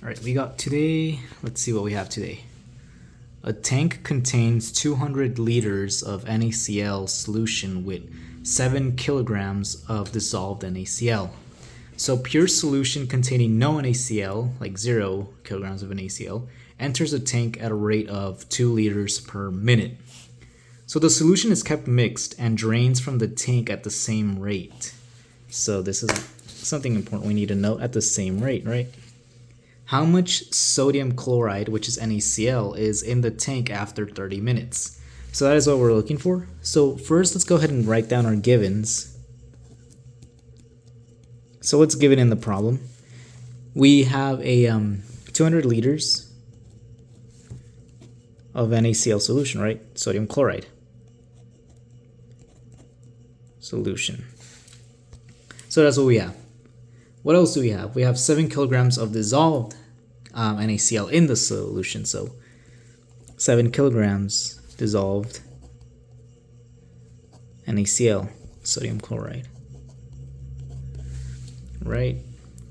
All right, we got today, let's see what we have today. A tank contains 200 liters of NaCl solution with 7 kilograms of dissolved NaCl. So pure solution containing no NaCl, like 0 kilograms of NaCl, enters a tank at a rate of 2 liters per minute. So the solution is kept mixed and drains from the tank at the same rate. So this is something important we need to note, at the same rate, right? How much sodium chloride, which is NaCl, is in the tank after 30 minutes? So that is what we're looking for. So first, let's go ahead and write down our givens. So what's given in the problem? We have a 200 liters of NaCl solution, right? Sodium chloride solution. So that's what we have. What else do we have? We have 7 kilograms of dissolved NaCl in the solution. So 7 kilograms dissolved NaCl, sodium chloride. Right?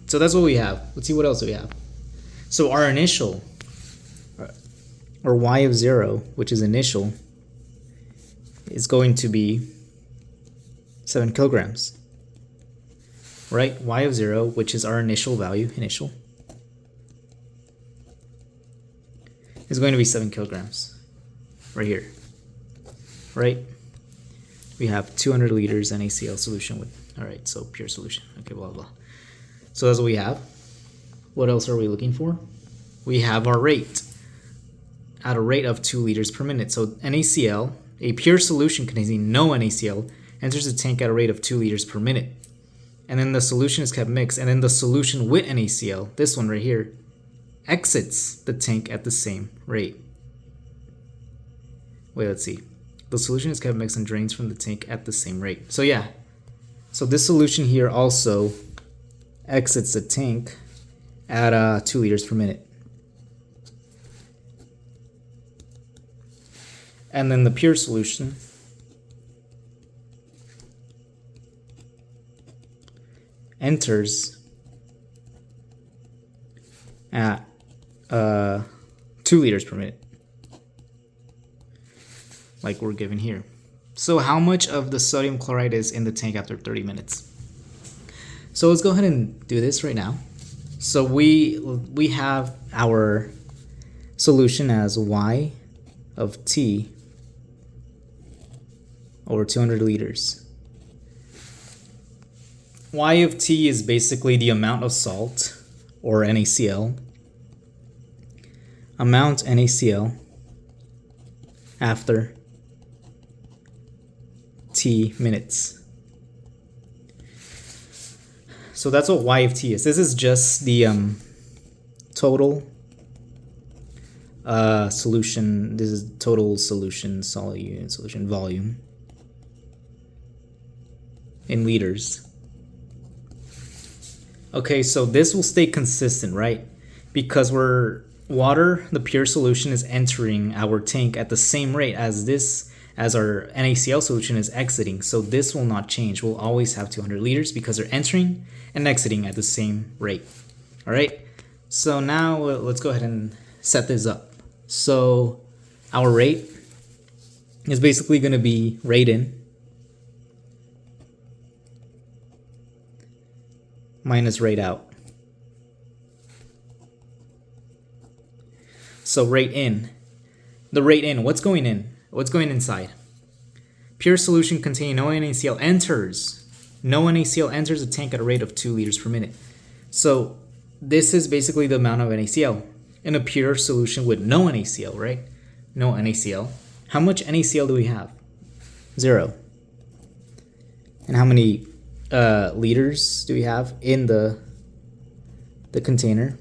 So that's what we have. Let's see what else we have. So our initial, or y of 0, which is initial, is going to be 7 kilograms. Right? Y of 0, which is our initial value, is going to be 7 kilograms. Right here. Right? We have 200 liters NaCl solution with, alright, so pure solution. Okay, blah, blah. So that's what we have. What else are we looking for? We have our rate. At a rate of 2 liters per minute. So NaCl, a pure solution containing no NaCl, enters the tank at a rate of 2 liters per minute. And then the solution is kept mixed, and then the solution with NaCl, this one right here, exits the tank at the same rate. Wait, let's see. The solution is kept mixed and drains from the tank at the same rate. So yeah, so this solution here also exits the tank at 2 liters per minute. And then the pure solution enters at 2 liters per minute, like we're given here. So how much of the sodium chloride is in the tank after 30 minutes? So let's go ahead and do this right now. So we have our solution as y of t over 200 liters. Y of t is basically the amount of salt, or NaCl, amount NaCl after t minutes. So that's what y of t is. This is just the total solution. This is total solution, solid unit solution volume in liters. Okay, so this will stay consistent, right? Because water, the pure solution, is entering our tank at the same rate as our NaCl solution is exiting. So this will not change. We'll always have 200 liters because they're entering and exiting at the same rate. All right, so now let's go ahead and set this up. So our rate is basically going to be rate in minus rate out. So rate in. The rate in, what's going in? What's going inside? Pure solution containing no NaCl enters. No NaCl enters the tank at a rate of 2 liters per minute. So this is basically the amount of NaCl in a pure solution with no NaCl, right? No NaCl. How much NaCl do we have? 0. And how many liters do we have in the container?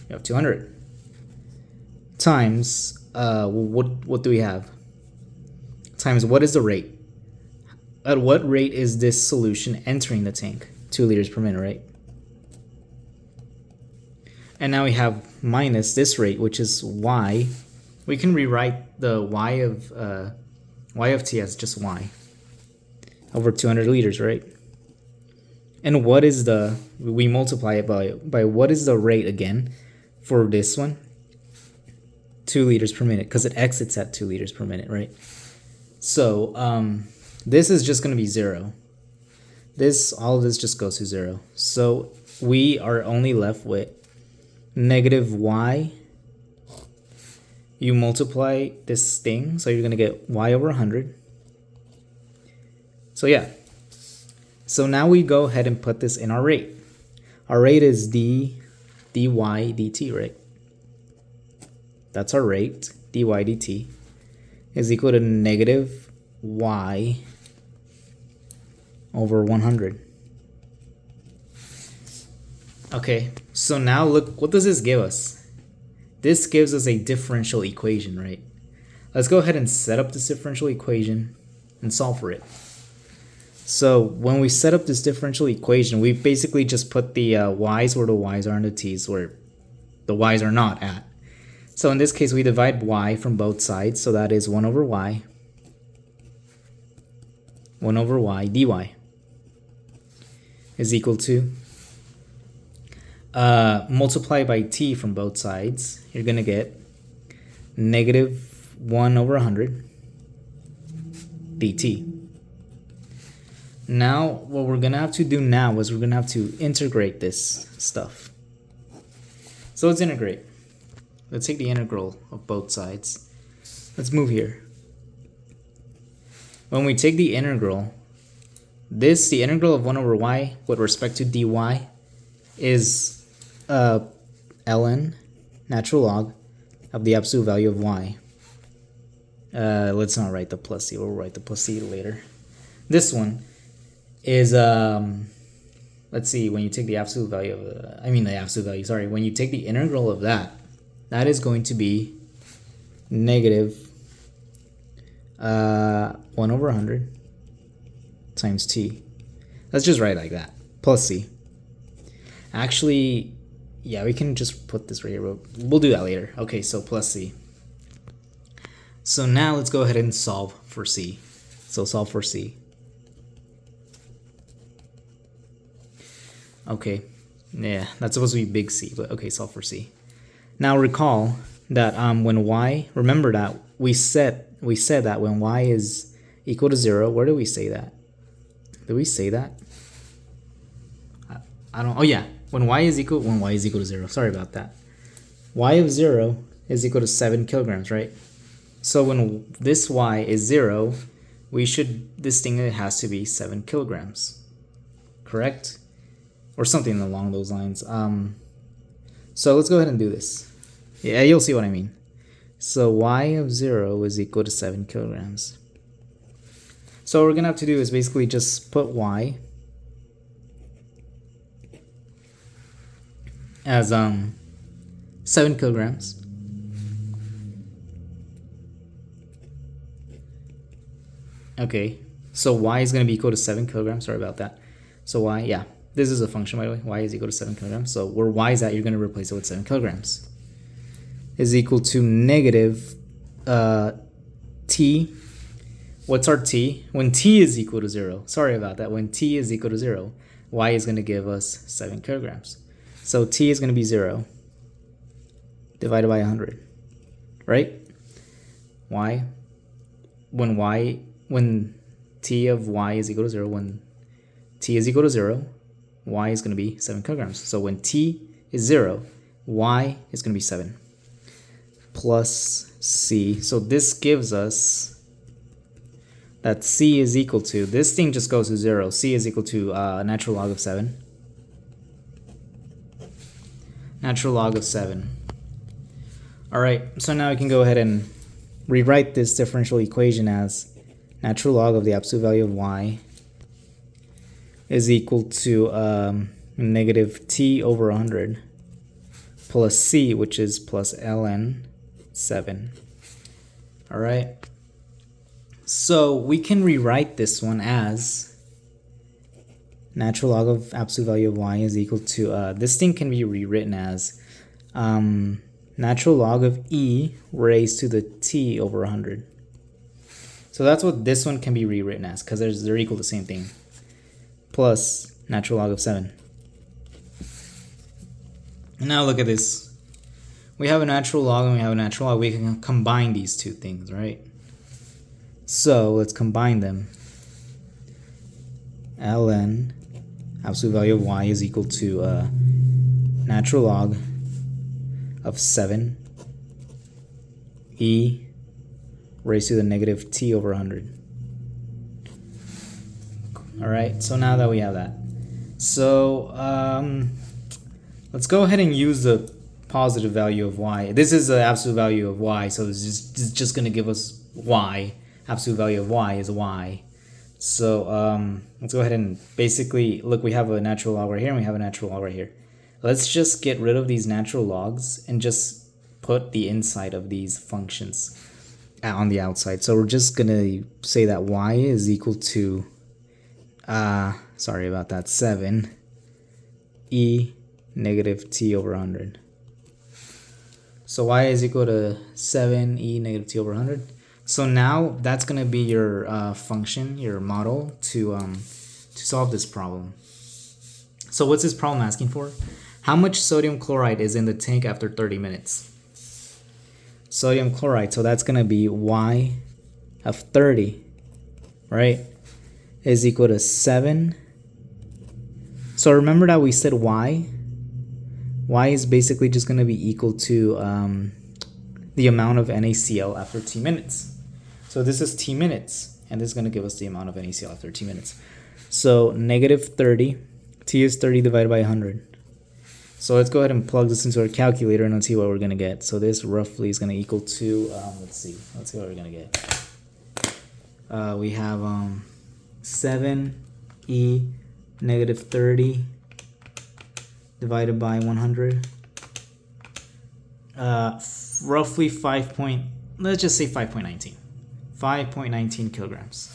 We have 200 times what do we have? Times what is the rate? At what rate is this solution entering the tank? 2 liters per minute, right? And now we have minus this rate, which is y. We can rewrite the y of t as just y over 200 liters, right? And what is we multiply it by what is the rate again? for this one, 2 liters per minute, because it exits at 2 liters per minute, right? So this is just going to be 0. All of this just goes to 0. So we are only left with negative y. You multiply this thing, so you're going to get y over 100. So yeah. So now we go ahead and put this in our rate. Our rate is dy dt, right? That's our rate, dy dt, is equal to negative y over 100. Okay, so now look, what does this give us? This gives us a differential equation, right? Let's go ahead and set up this differential equation and solve for it. So when we set up this differential equation, we basically just put the y's where the y's are and the t's where the y's are not at. So in this case, we divide y from both sides, so that is 1 over y dy is equal to multiply by t from both sides. You're going to get negative 1 over 100 dt. Now, what we're going to have to do now is we're going to have to integrate this stuff. So let's integrate. Let's take the integral of both sides. Let's move here. When we take the integral, the integral of 1 over y with respect to dy is ln, natural log, of the absolute value of y. Let's not write the plus c, we'll write the plus c later. This one is, let's see, when you take the absolute value of, when you take the integral of that, that is going to be negative 1 over 100 times t. Let's just write it like that, plus c. Actually, yeah, we can just put this right here, but we'll do that later. Okay, so plus c. So now let's go ahead and solve for c. So solve for c. Okay, yeah, that's supposed to be big C, but okay, solve for C. Now recall that when y, remember that we said that when y is equal to 0, where do we say that? Did we say that? I don't, oh yeah, when y is equal to 0, sorry about that. Y of 0 is equal to 7 kilograms, right? So when this y is 0, this thing has to be 7 kilograms, correct? Or something along those lines. So let's go ahead and do this. Yeah, you'll see what I mean. So y of 0 is equal to 7 kilograms. So what we're going to have to do is basically just put y as 7 kilograms. Okay, so y is going to be equal to 7 kilograms. Sorry about that. So y, yeah. This is a function, by the way. Y is equal to 7 kilograms. So where y is at, you're going to replace it with 7 kilograms. Is equal to negative t. What's our t? When t is equal to 0. Sorry about that. When t is equal to 0, y is going to give us 7 kilograms. So t is going to be 0 divided by 100. Right? Y. When t of y is equal to 0, when t is equal to 0, y is going to be 7 kilograms. So when t is 0, y is going to be 7 plus c. So this gives us that c is equal to, this thing just goes to 0. C is equal to natural log of 7. Natural log of 7. All right, so now we can go ahead and rewrite this differential equation as natural log of the absolute value of y is equal to negative t over 100 plus c, which is plus ln 7. All right. So we can rewrite this one as natural log of absolute value of y is equal to, this thing can be rewritten as natural log of e raised to the t over 100. So that's what this one can be rewritten as, because they're equal to the same thing. Plus natural log of 7. Now look at this. we have a natural log and we have a natural log. We can combine these two things, right? So let's combine them. ln absolute value of y is equal to natural log of 7 e raised to the negative t over 100. All right, so now that we have that, so let's go ahead and use the positive value of y. This is the absolute value of y, so this is just going to give us y. Absolute value of y is y. So let's go ahead and basically, look, we have a natural log right here and we have a natural log right here. Let's just get rid of these natural logs and just put the inside of these functions on the outside. So we're just going to say that y is equal to, sorry about that, 7 e negative t over 100. So y is equal to 7 e negative t over 100. So now that's going to be your function, your model to solve this problem. So what's this problem asking for? How much sodium chloride is in the tank after 30 minutes? Sodium chloride, so that's going to be y of 30, right, is equal to 7. So remember that we said y is basically just going to be equal to the amount of NaCl after t minutes. So this is t minutes, and this is going to give us the amount of NaCl after t minutes. So negative 30, t is 30 divided by 100. So let's go ahead and plug this into our calculator and let's see what we're going to get. So this roughly is going to equal to, let's see what we're going to get. We have 7e negative 30 divided by 100. Roughly let's just say 5.19. 5.19 kilograms.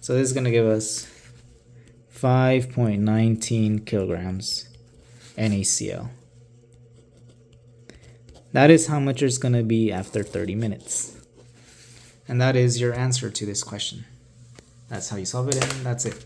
So this is going to give us 5.19 kilograms NaCl. That is how much it's going to be after 30 minutes. And that is your answer to this question. That's how you solve it, and that's it.